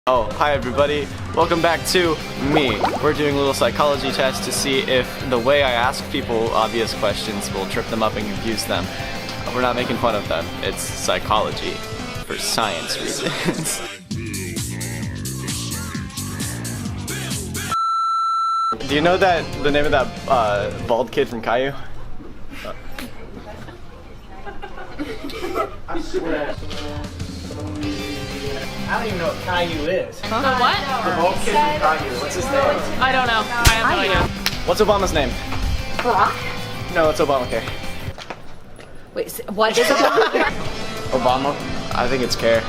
Oh, hi everybody. Welcome back to me. We're doing a little psychology test to see if the way I ask people obvious questions will trip them up and confuse them. We're not making fun of them. It's psychology for science reasons. Do you know the name of that bald kid from Caillou? I swear. I don't even know what Caillou is. The what? The bald kid from Caillou. What's his name? I don't know. I have no idea. What's Obama's name? Barack? No, it's Obamacare. Wait, what is Obama? Obama? I think it's care.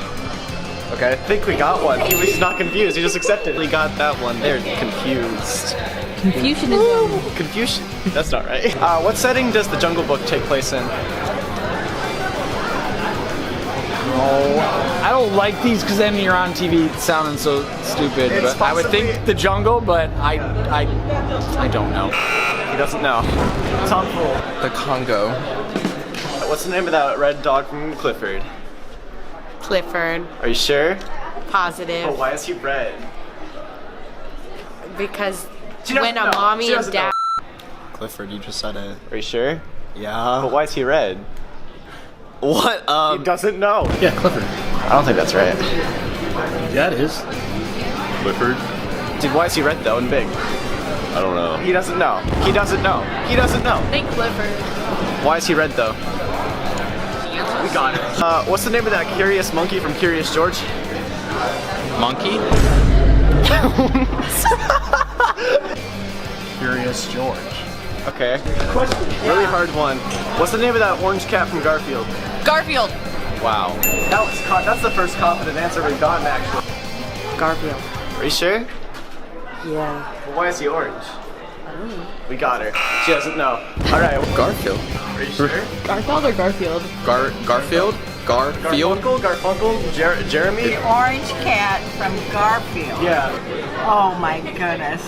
Okay, I think we got one. He's not confused, he just accepted it. We got that one. They're confused. Confucianism. Confucian? That's not right. What setting does the Jungle Book take place in? I don't like these because then you're on TV sounding so stupid. It's but I would think the jungle, but I don't know. He doesn't know. Tom Fool. The Congo. What's the name of that red dog from Clifford? Clifford. Are you sure? Positive. Oh, why is he red? Because She doesn't when a know. mommy She and doesn't dad. Clifford, you just said it. Are you sure? Yeah. But why is he red? What? He doesn't know. Yeah, Clifford. I don't think that's right. Yeah, it is. Clifford? Dude, why is he red though and big? I don't know. He doesn't know. He doesn't know. He doesn't know. Think Clifford. Why is he red though? We got it. What's the name of that curious monkey from Curious George? Monkey? Curious George. Okay. Really hard one. What's the name of that orange cat from Garfield? Garfield. Wow. That's the first confident answer we've gotten actually. Garfield. Are you sure? Yeah. Well, why is he orange? We got her. She doesn't know. Alright. Garfield. Are you sure? Garfield or Garfield? Garfield? Garfield? Garfunkel? Jeremy? The orange cat from Garfield. Yeah. Oh my goodness.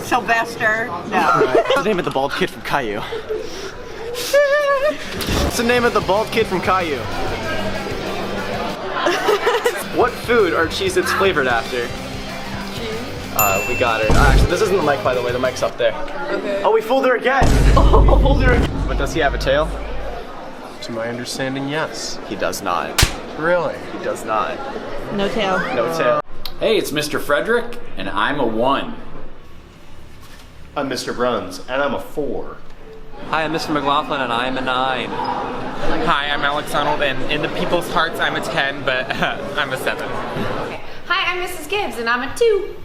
Sylvester? No. What's the name of the bald kid from Caillou? What's the name of the bald kid from Caillou? What food are Cheez-Its flavored after? We got her. Actually, this isn't the mic, by the way. The mic's up there. Okay. Oh, we fooled her again! Oh, fooled her again. But does he have a tail? To my understanding, yes. He does not. Really? He does not. No tail. No tail. Hey, it's Mr. Frederick, and I'm a 1. I'm Mr. Bruns, and I'm a 4. Hi, I'm Mr. McLaughlin, and I'm a 9. Hi, I'm Alex Arnold, and in the people's hearts, I'm a 10, but I'm a 7. Hi, I'm Mrs. Gibbs, and I'm a 2.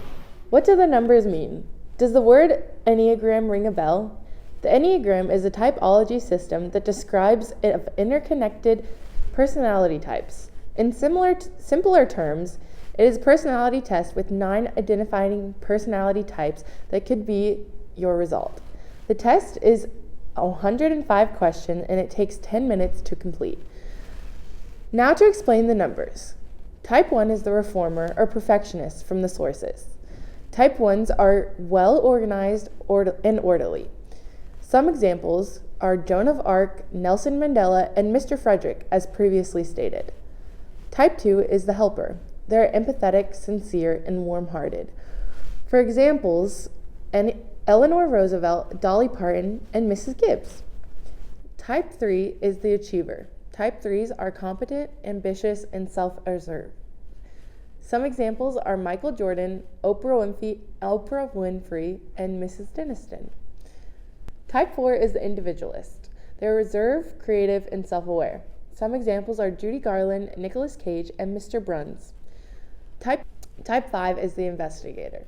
What do the numbers mean? Does the word Enneagram ring a bell? The Enneagram is a typology system that describes interconnected personality types. In simpler terms, it is a personality test with 9 identifying personality types that could be your result. The test is a 105 question and it takes 10 minutes to complete. Now to explain the numbers. Type 1 is the reformer or perfectionist from the sources. Type 1s are well organized and orderly. Some examples are Joan of Arc, Nelson Mandela, and Mr. Frederick, as previously stated. Type 2 is the helper. They're empathetic, sincere, and warm-hearted. For examples, Eleanor Roosevelt, Dolly Parton, and Mrs. Gibbs. Type 3 is the achiever. Type 3s are competent, ambitious, and self-assured. Some examples are Michael Jordan, Oprah Winfrey, and Mrs. Deniston. Type 4 is the individualist. They're reserved, creative, and self-aware. Some examples are Judy Garland, Nicolas Cage, and Mr. Bruns. Type 5 is the investigator.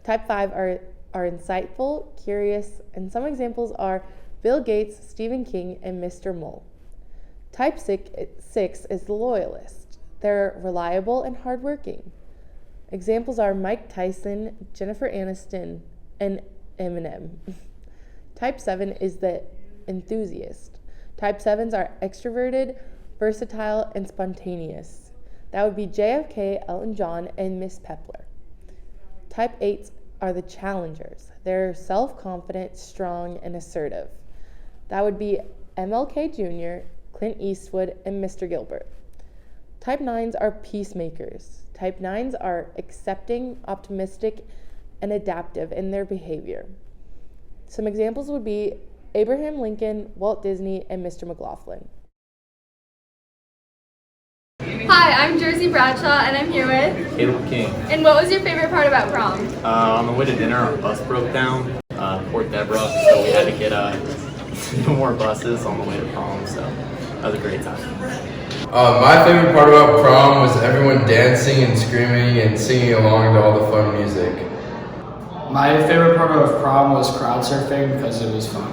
Type 5 are insightful, curious, and some examples are Bill Gates, Stephen King, and Mr. Mole. Type 6 is the loyalist. They're reliable and hardworking. Examples are Mike Tyson, Jennifer Aniston, and Eminem. Type 7 is the enthusiast. Type 7s are extroverted, versatile, and spontaneous. That would be JFK, Elton John, and Miss Pepler. Type 8s are the challengers. They're self-confident, strong, and assertive. That would be MLK Jr., Clint Eastwood, and Mr. Gilbert. Type 9s are peacemakers. Type 9s are accepting, optimistic, and adaptive in their behavior. Some examples would be Abraham Lincoln, Walt Disney, and Mr. McLaughlin. Hi, I'm Jersey Bradshaw, and I'm here with Caleb King. And what was your favorite part about prom? On the way to dinner, our bus broke down, Port Deborah, so we had to get more buses on the way to prom, so that was a great time. My favorite part about prom was everyone dancing and screaming and singing along to all the fun music. My favorite part of prom was crowd surfing because it was fun.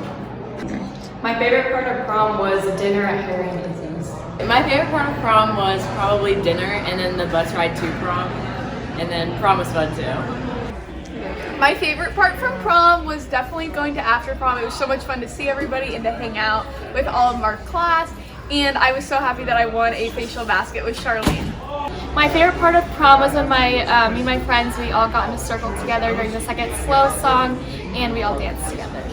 My favorite part of prom was dinner at Harry and Izzy's. My favorite part of prom was probably dinner and then the bus ride to prom. And then prom was fun too. My favorite part from prom was definitely going to after prom. It was so much fun to see everybody and to hang out with all of our class. And I was so happy that I won a facial basket with Charlene. My favorite part of prom was when me and my friends, we all got in a circle together during the second slow song and we all danced together.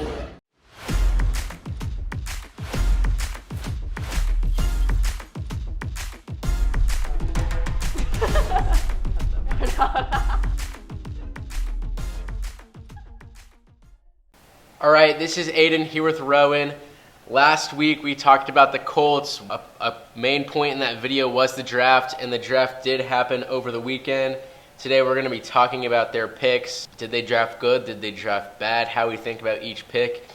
All right, this is Aiden here with Rowan. Last week we talked about the Colts. A main point in that video was the draft, and the draft did happen over the weekend. Today we're going to be talking about their picks. Did they draft good? Did they draft bad? How we think about each pick.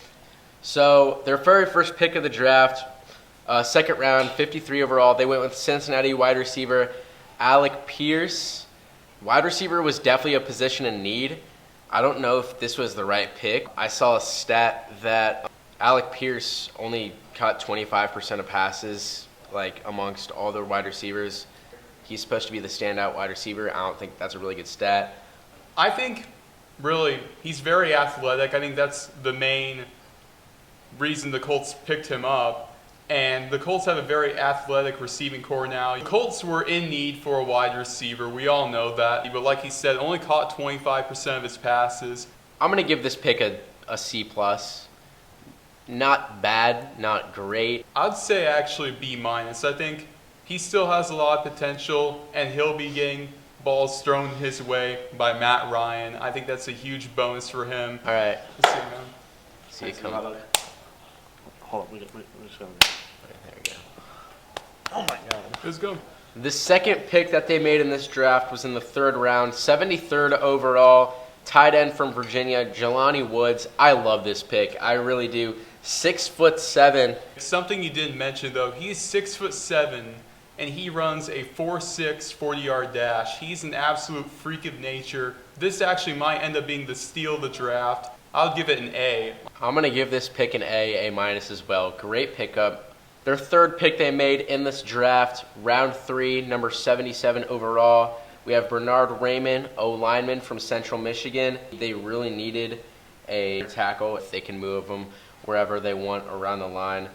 So their very first pick of the draft, second round, 53 overall, they went with Cincinnati wide receiver Alec Pierce. Wide receiver was definitely a position in need. I don't know if this was the right pick. I saw a stat that Alec Pierce only caught 25% of passes, like amongst all the wide receivers. He's supposed to be the standout wide receiver. I don't think that's a really good stat. I think, really, he's very athletic. I think that's the main reason the Colts picked him up. And the Colts have a very athletic receiving corps now. The Colts were in need for a wide receiver. We all know that. But like he said, only caught 25% of his passes. I'm going to give this pick a C+. Not bad, not great. I'd say actually B-. I think he still has a lot of potential, and he'll be getting balls thrown his way by Matt Ryan. I think that's a huge bonus for him. All right. See you come. Hold on, we're just going to... There we go. Oh my God. Let's go. The second pick that they made in this draft was in the third round, 73rd overall, tight end from Virginia, Jelani Woods. I love this pick. I really do. 6'7". Something you didn't mention though, he's 6'7", and he runs a 4.6 40-yard dash. He's an absolute freak of nature. This actually might end up being the steal of the draft. I'll give it an A. I'm going to give this pick an A, A- as well. Great pickup. Their third pick they made in this draft, round 3, number 77 overall. We have Bernard Raymond, O-lineman from Central Michigan. They really needed a tackle if they can move him wherever they want around the line.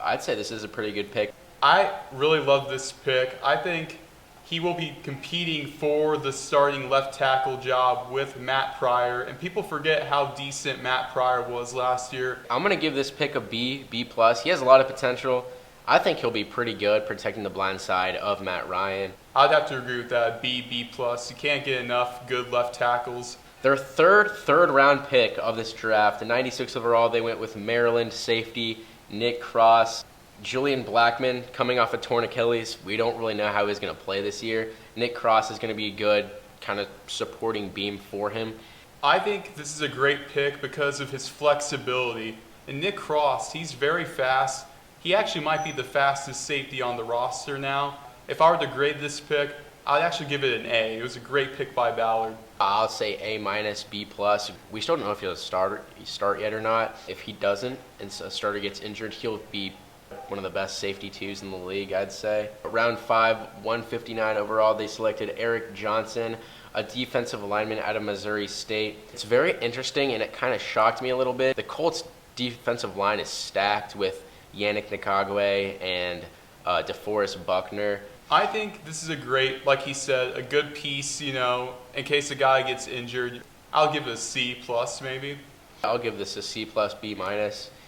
I'd say this is a pretty good pick. I really love this pick. I think he will be competing for the starting left tackle job with Matt Pryor, and people forget how decent Matt Pryor was last year. I'm going to give this pick a B, B+. He has a lot of potential. I think he'll be pretty good protecting the blind side of Matt Ryan. I'd have to agree with that, B, B+. You can't get enough good left tackles. Their third round pick of this draft, the 96 overall, they went with Maryland safety Nick Cross. Julian Blackman coming off a torn Achilles. We don't really know how he's going to play this year. Nick Cross is going to be a good kind of supporting beam for him. I think this is a great pick because of his flexibility. And Nick Cross, he's very fast. He actually might be the fastest safety on the roster now. If I were to grade this pick, I'd actually give it an A. It was a great pick by Ballard. I'll say A-, B+. We still don't know if he'll start yet or not. If he doesn't and a starter gets injured, he'll be one of the best safety twos in the league, I'd say. Round 5, 159 overall, they selected Eric Johnson, a defensive lineman out of Missouri State. It's very interesting, and it kind of shocked me a little bit. The Colts' defensive line is stacked with Yannick Ngakoue and DeForest Buckner. I think this is a great, like he said, a good piece, you know, in case a guy gets injured. I'll give it a C+ maybe. I'll give this a C+, B-.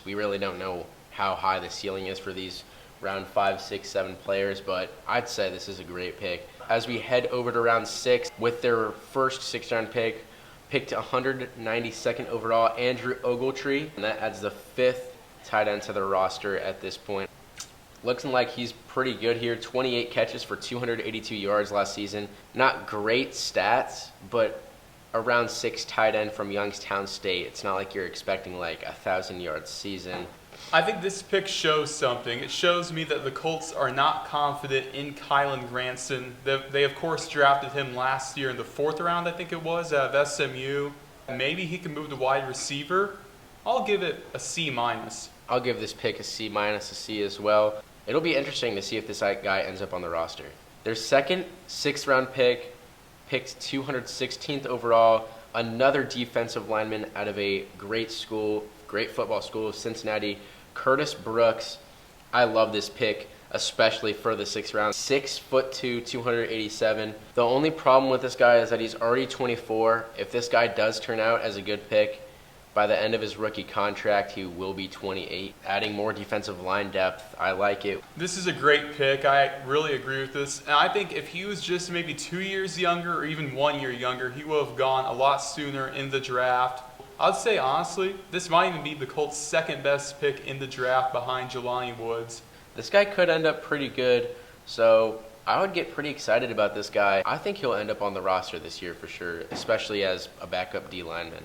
We really don't know how high the ceiling is for these round 5, 6, 7 players, but I'd say this is a great pick. As we head over to round 6, with their first 6th round pick, picked 192nd overall, Andrew Ogletree, and that adds the 5th tight end to the roster at this point. Looking like he's pretty good here. 28 catches for 282 yards last season. Not great stats, but a round 6 tight end from Youngstown State. It's not like you're expecting like a 1,000-yard season. I think this pick shows something. It shows me that the Colts are not confident in Kylan Granson. They of course drafted him last year in the 4th round, I think it was, out of SMU. Maybe he can move to wide receiver. I'll give it a C-. I'll give this pick a C-, a C as well. It'll be interesting to see if this guy ends up on the roster. Their second 6th round pick, picked 216th overall, another defensive lineman out of a great school, great football school, Cincinnati, Curtis Brooks. I love this pick, especially for the 6th round. 6'2", 287. The only problem with this guy is that he's already 24. If this guy does turn out as a good pick, by the end of his rookie contract, he will be 28. Adding more defensive line depth, I like it. This is a great pick. I really agree with this. And I think if he was just maybe 2 years younger or even 1 year younger, he would have gone a lot sooner in the draft. I'd say, honestly, this might even be the Colts' 2nd best pick in the draft behind Jelani Woods. This guy could end up pretty good, so I would get pretty excited about this guy. I think he'll end up on the roster this year for sure, especially as a backup D lineman.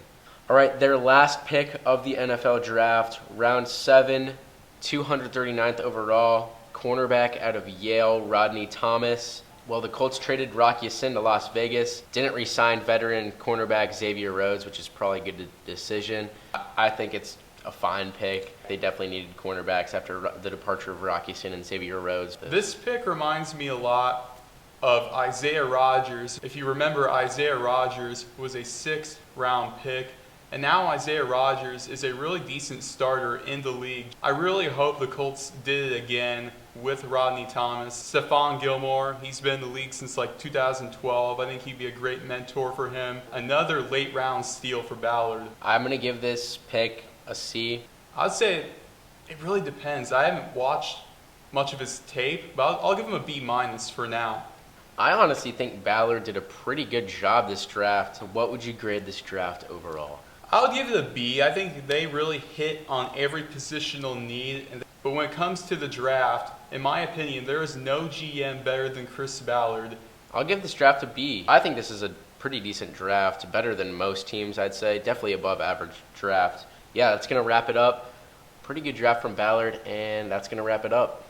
All right, their last pick of the NFL draft, round 7, 239th overall, cornerback out of Yale, Rodney Thomas. Well, the Colts traded Rock Ya-Sin to Las Vegas, didn't re-sign veteran cornerback Xavier Rhodes, which is probably a good decision. I think it's a fine pick. They definitely needed cornerbacks after the departure of Rock Ya-Sin and Xavier Rhodes. This pick reminds me a lot of Isaiah Rodgers. If you remember, Isaiah Rodgers was a 6th round pick. And now Isaiah Rodgers is a really decent starter in the league. I really hope the Colts did it again with Rodney Thomas. Stephon Gilmore, he's been in the league since like 2012. I think he'd be a great mentor for him. Another late round steal for Ballard. I'm going to give this pick a C. I'd say it really depends. I haven't watched much of his tape, but I'll give him a B- for now. I honestly think Ballard did a pretty good job this draft. What would you grade this draft overall? I would give it a B. I think they really hit on every positional need. But when it comes to the draft, in my opinion, there is no GM better than Chris Ballard. I'll give this draft a B. I think this is a pretty decent draft, better than most teams, I'd say. Definitely above average draft. Yeah, that's going to wrap it up. Pretty good draft from Ballard, and that's going to wrap it up.